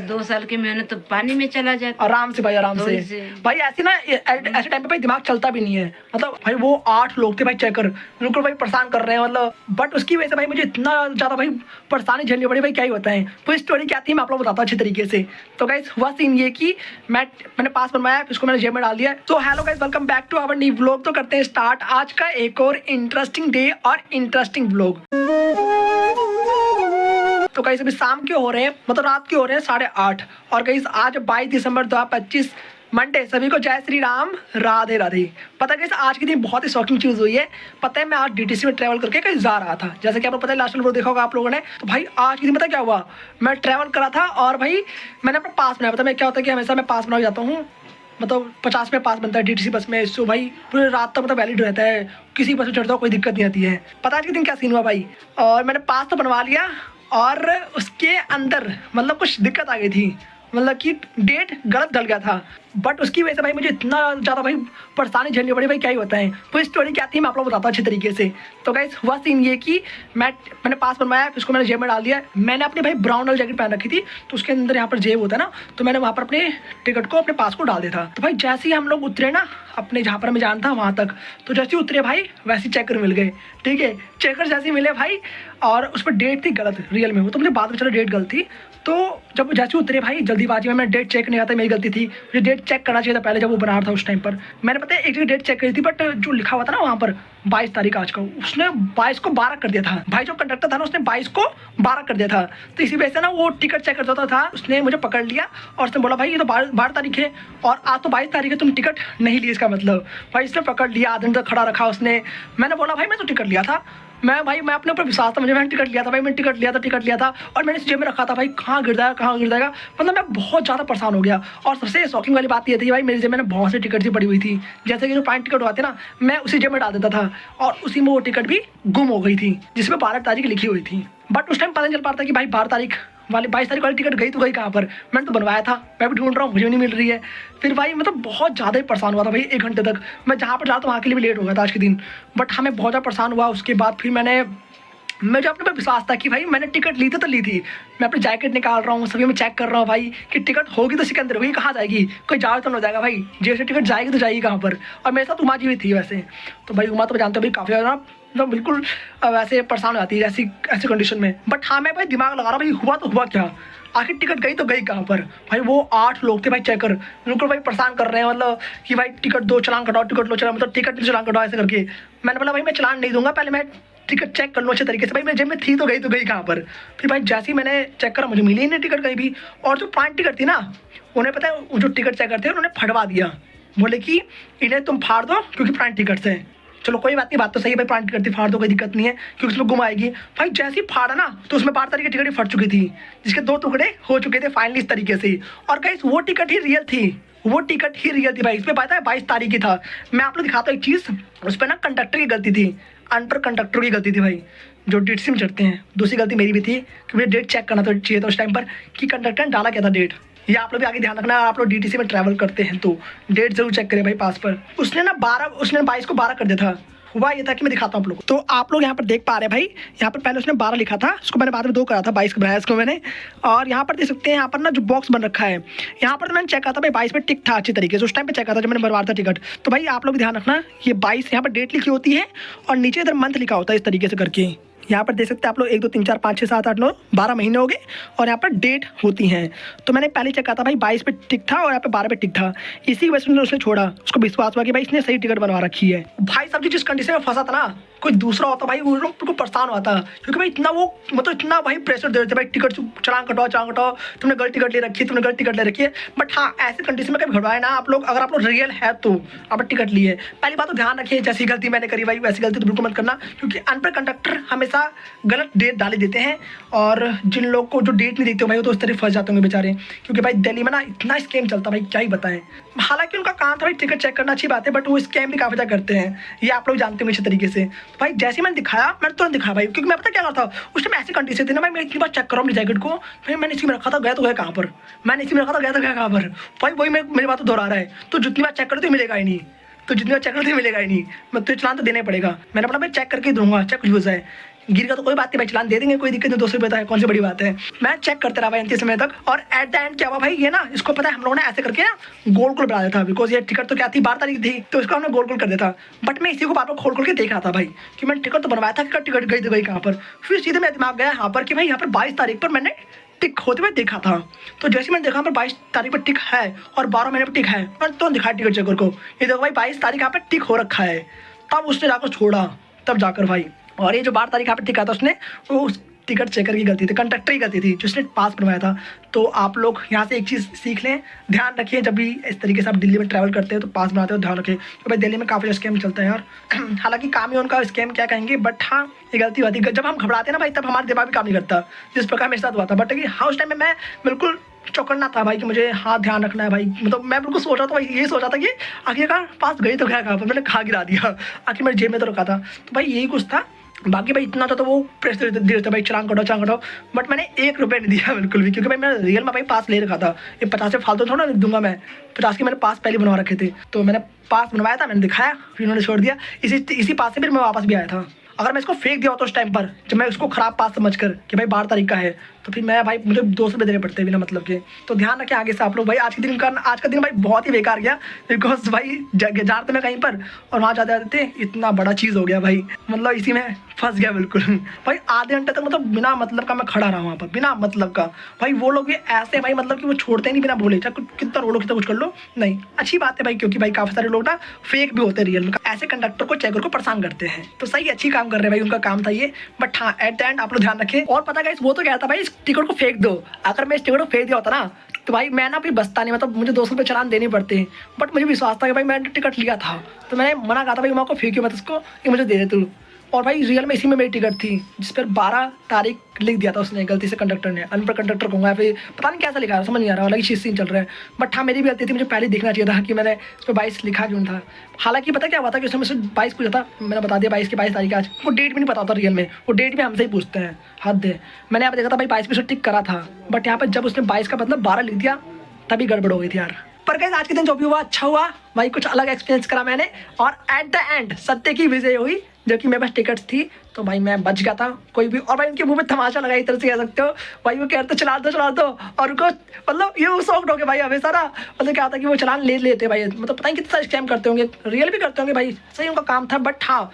2 साल की मेहनत तो पानी में चला जाता। आराम से भाई, आराम थोड़ी से भाई। ऐसे ना ऐसे टाइम पे भाई दिमाग चलता भी नहीं है। मतलब भाई वो 8 लोग थे भाई चेकर, उनको भाई परेशान कर रहे हैं मतलब। बट उसकी वजह से भाई मुझे इतना ज़्यादा भाई परेशानी झेलनी पड़ी भाई, क्या ही बताएं। वो स्टोरी क्या थी मैं आप लोग बताता हूँ अच्छी तरीके से। तो गाइस हुआ सीन ये कि मैंने पास बनवाया, फिर उसको मैंने जेब में डाल दिया। तो hello guys, welcome back to our new vlog. तो करते हैं स्टार्ट आज का एक और इंटरेस्टिंग डे और इंटरेस्टिंग व्लॉग। तो गाइस अभी शाम के हो रहे हैं, मतलब रात के हो रहे हैं 8:30। और गाइस आज 22 दिसंबर 2025 मंडे। सभी को जय श्री राम, राधे राधे। पता है आज के दिन बहुत ही शॉकिंग चीज़ हुई है। पता है मैं आज डीटीसी में ट्रैवल करके कहीं जा रहा था, जैसे कि आपको पता है लास्ट में देखा होगा आप लोगों ने। तो भाई आज के दिन पता क्या हुआ, मैं ट्रैवल करा था और भाई मैंने अपना पास बनाया। पता मैं क्या होता है कि हमेशा मैं पास बना जाता हूँ, मतलब 50 में पास बनता है डीटीसी बस में। सो भाई पूरे रात तक मतलब वैलिड रहता है, किसी बस में चढ़ता हो कोई दिक्कत नहीं आती है। पता आज के दिन क्या सीन हुआ भाई, और मैंने पास तो बनवा लिया और उसके अंदर मतलब कुछ दिक्कत आ गई थी, मतलब कि डेट गलत डल गया था। बट उसकी वजह से भाई मुझे इतना ज़्यादा भाई परेशानी झेलनी पड़ी भाई, क्या ही बताएं। वो स्टोरी क्या थी मैं आप लोग बताता हूँ अच्छे तरीके से। तो गाइस हुआ सीन ये कि मैंने पास बनवाया, फिर उसको मैंने जेब में डाल दिया। मैंने अपने भाई ब्राउन वाली जैकेट पहन रखी थी, तो उसके अंदर यहाँ पर जेब होता है ना, तो मैंने वहाँ पर अपने टिकट को, अपने पास को डाल दिया था। तो भाई जैसे ही हम लोग उतरे ना अपने जहाँ पर हमें जाना था वहाँ तक, तो जैसे ही उतरे भाई वैसे ही चेकर मिल गए। ठीक है, चेकर जैसे ही मिले भाई, और उस पर डेट थी गलत रियल में। वो तो मुझे बाद में चलो डेट गलत थी। तो जब जैसे उतरे भाई जल्दीबाजी में, मैं डेट चेक नहीं आता, मेरी गलती थी। मुझे डेट चेक करना चाहिए था पहले जब वो बना रहा था उस टाइम पर। मैंने पता है एक जगह डेट चेक करी थी, बट जो लिखा हुआ था ना वहाँ पर 22 तारीख आज का, उसने 22 को 12 कर दिया था भाई। जो कंडक्टर था ना उसने 22 को 12 कर दिया था। तो इसी वजह से ना वो टिकट चेक करता था, उसने मुझे पकड़ लिया और उसने बोला भाई ये तो 12 तारीख है और आज तो 22 तारीख है, तुम टिकट नहीं लिए इसका मतलब। भाई इसने पकड़ लिया, आधे तक खड़ा रखा उसने। मैंने बोला भाई मैं तो टिकट लिया था, मैं अपने ऊपर विश्वास था मुझे, मैंने टिकट लिया था भाई, मैंने टिकट लिया था और मैंने इस जेब में रखा था भाई। कहाँ गिर जाएगा। मतलब मैं बहुत ज़्यादा परेशान हो गया। और सबसे शॉकिंग वाली बात ये थी भाई, मेरी जेब में ना बहुत सी टिकट सी पड़ी हुई थी, जैसे कि जो पॉइंट टिकट होते ना, मैं उसी जेब में डाल देता था और उसी में वो टिकट भी गुम हो गई थी जिसमें 12 तारीख लिखी हुई थी। बट उस टाइम पता नहीं चल पाता कि भाई 12 तारीख वाली 22 तारीख वाली टिकट गई तो गई कहाँ पर। मैंने तो बनवाया था, मैं भी ढूंढ रहा हूँ, मुझे भी नहीं मिल रही है। फिर भाई मतलब बहुत ज़्यादा ही परेशान हुआ था भाई, 1 घंटे तक। मैं जहाँ पर जाता वहाँ के लिए भी लेट हो गया था आज के दिन। बट हमें बहुत ज़्यादा परेशान हुआ। उसके बाद फिर मुझे अपने पर विश्वास था कि भाई मैंने टिकट ली तो ली थी। मैं अपनी जैकेट निकाल रहा हूँ, सभी में चेक कर रहा हूँ भाई कि टिकट होगी तो सिकंदर होगी, कहाँ जाएगी, कोई जाए तो ना जाएगा भाई। जेब से टिकट जाएगी तो जाएगी कहाँ पर। और मेरे साथ उमा जी भी थी वैसे। तो भाई उमा तो जानते हो भाई काफ़ी ज़्यादा मतलब बिल्कुल वैसे परेशान हो जाती है ऐसी कंडीशन में। बट हाँ मैं भाई दिमाग लगा रहा भाई हुआ तो हुआ क्या, आखिर टिकट गई तो गई कहाँ पर। भाई वो 8 लोग थे भाई चेकर, उनको भाई परेशान कर रहे हैं, मतलब कि भाई टिकट दो, चालान कटाओ, टिकट लो, चलान मतलब टिकट चालान कटाओ ऐसे करके। मैंने बोला भाई मैं चालान नहीं दूंगा, पहले मैं टिकट चेक कर लूँ अच्छे तरीके से। भाई मेरे जेब में थी तो गई कहाँ पर। फिर भाई जैसे ही मैंने चेक करा मुझे मिली ही नहीं टिकट कहीं भी। और जो पॉइंट टिकट थी ना, उन्हें पता है जो टिकट चेकर थे उन्होंने फटवा दिया, बोले कि इन्हें तुम फाड़ दो क्योंकि पॉइंट टिकट से। चलो कोई बात नहीं, बात तो सही है भाई, पॉइंट टिकट थी फाड़ दो, कोई दिक्कत नहीं है क्योंकि उसमें गुम आएगी। भाई जैसे ही फाड़ा ना तो उसमें 12 तारीख की टिकट ही फट चुकी थी, जिसके 2 टुकड़े हो चुके थे फाइनली इस तरीके से। और गाइस वो टिकट ही रियल थी, भाई। इस पर पता है 22 तारीख की था। मैं आप लोग दिखाता हूँ एक चीज़, उस पर ना कंडक्टर की गलती थी, अनपर कंडक्टर की गलती थी भाई, जो डीटीसी में चढ़ते हैं। दूसरी गलती मेरी भी थी कि मुझे डेट चेक करना तो चाहिए था उस टाइम पर कि कंडक्टर ने डाला क्या था डेट। ये आप लोग भी आगे ध्यान रखना, आप लोग डीटीसी में ट्रैवल करते हैं तो डेट जरूर चेक करें भाई पास पर। उसने 22 को 12 कर दिया था। हुआ ये था कि मैं दिखाता हूँ आप लोग को। तो आप लोग यहाँ पर देख पा रहे हैं भाई, यहाँ पर पहले उसने 12 लिखा था, उसको मैंने बाद में 2 करा था, 22 बनाया इसको मैंने। और यहाँ पर देख सकते हैं यहाँ पर ना जो बॉक्स बन रखा है, यहाँ पर तो मैंने चेक करा था भाई 22 पे टिक था अच्छी तरीके से। उस टाइम पे चेक करा था जब मैंने बनवाया था टिकट। तो भाई आप लोग ध्यान रखना, ये 22 यहाँ पर डेट लिखी होती है और नीचे इधर मंथ लिखा होता है इस तरीके से करके। यहाँ पर देख सकते हैं आप लोग 1 2 3 4 5 6 7 8 9 12 महीने हो गए और यहाँ पर डेट होती हैं। तो मैंने पहले चेक करा था भाई 22 पे टिक था और यहाँ पे 12 पे टिक था। इसी वजह से उसने छोड़ा, उसको विश्वास हुआ कि भाई इसने सही टिकट बनवा रखी है। भाई सब जिस कंडीशन में फंसा था ना, कोई दूसरा होता भाई वो लोग परेशान होता, क्योंकि भाई इतना वो मतलब इतना भाई प्रेशर दे रहे थे भाई, टिकट चालान कटाओ, तुमने गलत टिकट ले रखी है। बट हाँ ऐसे कंडीशन में कभी घबराए ना आप लोग, अगर आप लोग रियल है तो आप टिकट लिए। पहली बात तो ध्यान रखिए, जैसी गलती मैंने करी भाई वैसी गलती तो बिल्कुल मत करना, क्योंकि अनपढ़ कंडक्टर हमेशा गलत डेट डाले देते हैं। और जिन लोग को जो डेट नहीं देते हो भाई वो तो उस तरह फंस जाते होंगे बेचारे, क्योंकि भाई दिल्ली में ना इतना स्कैम चलता भाई क्या ही बताएं। हालांकि उनका काम था भाई टिकट चेक करना, अच्छी बात है, बट वो स्कैम भी काफ़ी ज़्यादा करते हैं, ये आप लोग जानते हो अच्छे तरीके से। तो भाई जैसे मैंने दिखाया मैंने तुरंत दिखाया भाई, क्योंकि मैं पता क्या करता उस टाइम ऐसी कंडीशन थी ना भाई, मैं इतनी बार चेक कर रहा हूँ अपनी जैकेट को, भाई मैंने इसी में रखा था गया तो गया कहाँ पर, मैंने इसी में रखा था गया तो गया कहाँ पर। भाई वही मेरी बात तो दोहरा रहा है, तो जितनी बार चेक करो तो मिलेगा ही नहीं, तो जितनी बार चेक करते मिलेगा ही नहीं, मैं तो चलान तो देना ही पड़ेगा। मैंने अपना भाई चेक करके दूंगा, चाहे कुछ हो जाए। गिर गया तो कोई बात नहीं भाई, चलान दे देंगे, कोई दिक्कत नहीं, 200 रुपये है, कौन सी बड़ी बात है। मैं चेक करते रहा भाई अंतिम समय तक, और एट द एंड क्या हुआ भाई, ये ना इसको पता है हम लोगों ने ऐसे करके ना गोल गोल बना दिया था, बिकॉज ये टिकट तो क्या थी 12 तारीख थी, तो इसको हमने गोल गोल कर दिया था। बट मैं इसी को बार बार खोल खोल के देख रहा था भाई कि मैंने टिकट तो बनवाया था, टिकट गई तो गई कहाँ पर। फिर सीधे मेरा दिमाग गया यहाँ पर कि भाई यहाँ पर 22 तारीख पर मैंने टिक होते हुए देखा था। तो जैसे मैंने देखा पर 22 तारीख पर टिक है और 12 महीने पर टिक है, मैंने तो दिखाया टिकट चेकर को, ये देखो भाई 22 तारीख यहाँ पर टिक हो रखा है। तब उसने जाकर छोड़ा, तब जाकर भाई, और ये जो 12 तारीख यहाँ पर टिक आता उसने, वो उस टिकट चेकर की गलती थी, कंडक्टर की गलती थी जिसने पास बनवाया था। तो आप लोग यहाँ से एक चीज़ सीख लें, ध्यान रखिए जब भी इस तरीके से आप दिल्ली में ट्रैवल करते हो तो पास बनाते हो, ध्यान रखिए। तो भाई दिल्ली में काफ़ी स्कैम चलता है यार, हालांकि काम ही उनका स्कैम क्या कहेंगे, बट हाँ ये गलती होती है। जब हम घबराते हैं ना भाई तब हमारा दिमाग भी काम नहीं करता, जिस प्रकार मेरे साथ हुआ था। बट हाँ उस टाइम में मैं बिल्कुल चौकन्ना था भाई कि मुझे हाँ ध्यान रखना है भाई, मतलब मैं बिल्कुल सोच रहा था भाई, ये सोचा था कि आखिरकार पास गई तो क्या कहा पर, मैंने कहाँ गिरा दिया, आखिर मेरे जेब में तो रखा था। तो भाई यही कुछ था, बाकी भाई इतना तो वो प्रेस दे रहे थे भाई, चलान कटो। बट मैंने 1 रुपये नहीं दिया बिल्कुल भी, क्योंकि भाई मैंने रियल में भाई पास ले रखा था। ये 50 से फालतू थोड़ा दूंगा मैं, 50 के मैंने पास पहले बनवा रखे थे। तो मैंने पास बनवाया था, मैंने दिखाया, फिर उन्होंने छोड़ दिया। इसी पास से फिर मैं वापस भी आया था। अगर मैं इसको फेंक दिया होता उस टाइम पर, जब मैं उसको खराब पास समझ कर कि भाई 12 तारीख का है, तो फिर मैं भाई मुझे 200 रुपये देने पड़ते बिना मतलब के। तो ध्यान रखें आगे से आप लोग भाई। आज का दिन भाई बहुत ही बेकार गया, बिकॉज भाई जा रहे थे मैं कहीं पर और वहाँ जाते जाते इतना बड़ा चीज़ हो गया भाई, मतलब इसी में फंस गया बिल्कुल भाई। आधे घंटे तक मतलब बिना मतलब का मैं खड़ा रहा वहाँ पर, बिना मतलब का भाई। वो लोग भी ऐसे भाई मतलब कि वो छोड़ते नहीं बिना बोले, चाहे कितना रोलो कितना कुछ कर लो, नहीं अच्छी बात है भाई, क्योंकि भाई काफ़ी सारे लोग ना फेक भी होते हैं रियल में, ऐसे कंडक्टर को चेकर को परेशान करते हैं। तो सही अच्छी काम कर रहे हैं भाई, उनका काम था ये। बट हाँ एट द एंड आप लोग ध्यान रखें। और पता है वो तो क्या था भाई, इस टिकट को फेंक दो, अगर मैं इस टिकट को फेंक दिया होता ना तो भाई मैं ना फिर बचता नहीं, मतलब मुझे 200 रुपये चलान देने पड़ते हैं। बट मुझे विश्वास था कि भाई मैंने टिकट लिया था, तो मैंने मना कहा था भाई मैं आपको फेंक्यूँ मत इसको, ये मुझे दे दे तू। और भाई रियल में इसी में मेरी टिकट थी, जिस पर 12 तारीख लिख दिया था उसने गलती से, कंडक्टर ने, अनपढ़ कंडक्टर कहूँगा, फिर पता नहीं कैसा लिखा है, समझ नहीं आ रहा, अलग ही सीन चल रहा है। बट हाँ मेरी भी गलती थी, मुझे पहले देखना चाहिए था कि मैंने उस पर 22 लिखा क्यों था। हालांकि पता क्या हुआ था कि उसने मुझसे 22 पूछा था, मैंने बता दिया 22 की 22 तारीख आज, वो डेट भी नहीं पता होता रियल में, वो डेट भी हमसे ही पूछते हैं, हद है। मैंने यहाँ पर देखा था भाई 22 पे टिक करा था, बट यहाँ पर जब उसने 22 का मतलब 12 लिख दिया तभी गड़बड़ हो गई थी यार। पर गाइस आज के दिन जो भी हुआ अच्छा हुआ भाई, कुछ अलग एक्सपीरियंस करा मैंने, और एट द एंड सत्य की विजय हुई, जो कि मेरे पास टिकट्स थी, तो भाई मैं बच गया था कोई भी। और भाई उनके मुंह में तमाशा लगा, इस तरह से कह सकते हो भाई, वो कहते चला दो, और उनको मतलब ये शौक हो गया भाई हमेशा ना, मतलब क्या होता है कि वो चलान ले लेते भाई, मतलब पता नहीं कितना स्कैम करते होंगे, रियल भी करते होंगे भाई, सही उनका काम था। बट हाँ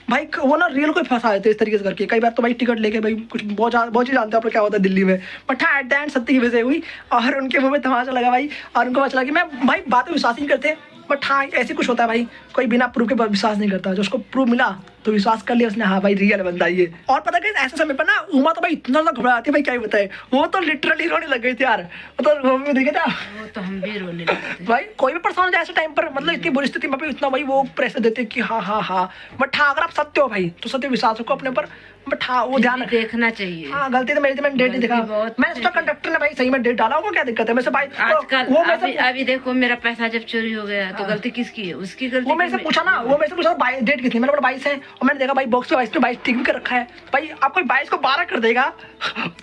भाई वो ना रियल को फंसा देते इस तरीके से करके, कई बार तो भाई टिकट लेके भाई कुछ बहुत चीज़ जानते हो आप लोग क्या होता है दिल्ली में। बट हाँ एट द एंड सत्य की विजय हुई, और उनके मुंह में तमाशा लगा भाई, और उनको पता चला कि मैं भाई बात में विश्वास नहीं करते। बट हाँ ऐसे कुछ होता है भाई, कोई बिना प्रूफ के विश्वास नहीं करता, जो उसको प्रूफ मिला तो विश्वास कर लिया उसने, हाँ भाई रियल बंदा ये। और पता है ऐसे समय पर ना उमा तो भाई इतना ज़्यादा घबराती है भाई, क्या ही बताए, वो तो लिटरली रोने लग गई थी यार, मतलब वो भी देखे था, वो तो हम भी रोने लगे थे भाई कोई भी परेशान हो जाए ऐसे टाइम पर, मतलब इतनी बुरी स्थिति में भी इतना भाई वो प्रेशर देते कि हाँ। बट हाँ अगर आप सत्य हो भाई तो सत्य विश्वास रखो अपने ऊपर। बट हाँ वो ध्यान देखना चाहिए। हाँ गलती तो मेरी थी, मैंने डेट नहीं देखा, मैंने सोचा कंडक्टर ने भाई सही में डेट डाला होगा, क्या दिक्कत है। मैं से भाई आजकल अभी देखो मेरा पैसा जब चोरी हो गया तो गलती किसकी है, उसकी गलती। वो मेरे से पूछा ना, वो मेरे से पूछा डेट कितनी, मैंने बोला 22 है, और मैंने देखा भाई बॉक्स पे 22 टिक भी कर रखा है। भाई आपको 22 को 12 कर देगा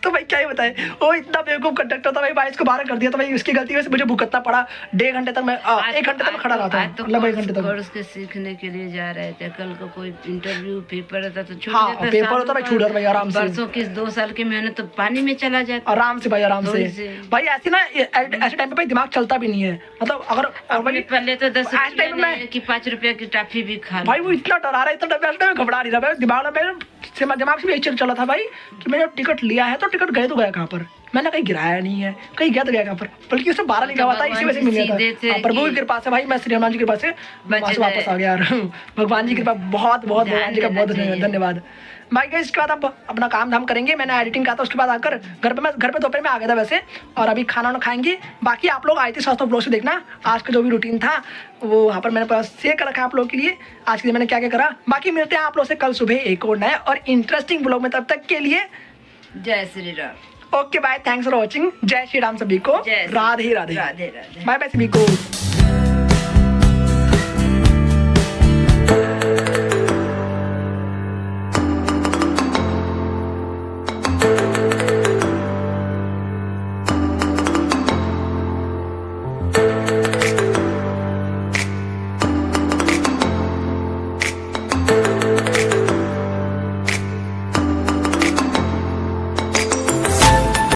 तो भाई क्या ही बताए, वो इतना बेवकूफ कंडक्टर था भाई, 22 को 12 कर दिया, तो भाई उसकी गलती वजह से मुझे भुगतना पड़ा। 1.5 घंटे तक मैं 1 घंटे तक खड़ा रहा था, मतलब 1 घंटे तक। कोर्स के सीखने के लिए जा रहे थे, कल को कोई इंटरव्यू पेपर रहता तो छूट हाँ पेपर होता भाई, छूट भाई आराम से, बरसों की 2 साल की मेहनत तो पानी में चला जाता आराम से भाई, आराम से भाई। ऐसे ना ऐसे टाइम पे भाई दिमाग चलता भी नहीं है, मतलब अगर पहले तो 10 रुपये की 5 रुपया की टॉफी भी खा भाई, वो इतना डरा रहा है, इतना डर में घबरा नहीं रहा भाई, दिमाग से भी यही चला था भाई कि मैंने टिकट लिया है तो टिकट गए तो गया कहाँ पर, मैंने कहीं गिराया नहीं है, कहीं गया तो गया कहाँ पर, बल्कि उससे 12 लिखा हुआ था, इसी वजह से मिल गया था। प्रभु की कृपा से भाई, मैं श्री हनुमान जी की कृपा से वापस आ गया यार, भगवान जी की कृपा, बहुत भगवान जी का बहुत धन्यवाद भाई। गए इसके बाद अब अपना काम धाम करेंगे, मैंने एडिटिंग कहा था, उसके बाद आकर घर पे दोपहर में आ गया था वैसे, और अभी खाना खाएंगे। बाकी आप लोग आए थे स्वास्थ्य ब्लॉग से देखना, आज का जो भी रूटीन था वो वहाँ पर मैंने शेयर कर रखा है आप लोगों के लिए, आज के दिन मैंने क्या क्या करा। बाकी मिलते हैं आप लोग से कल सुबह एक और नए और इंटरेस्टिंग ब्लॉग में, तब तक के लिए जय Shri Ram. Okay bye, thanks for watching, जय श्री राम सभी को, राधे राधे, राधे राधे, बाय बाय सभी को।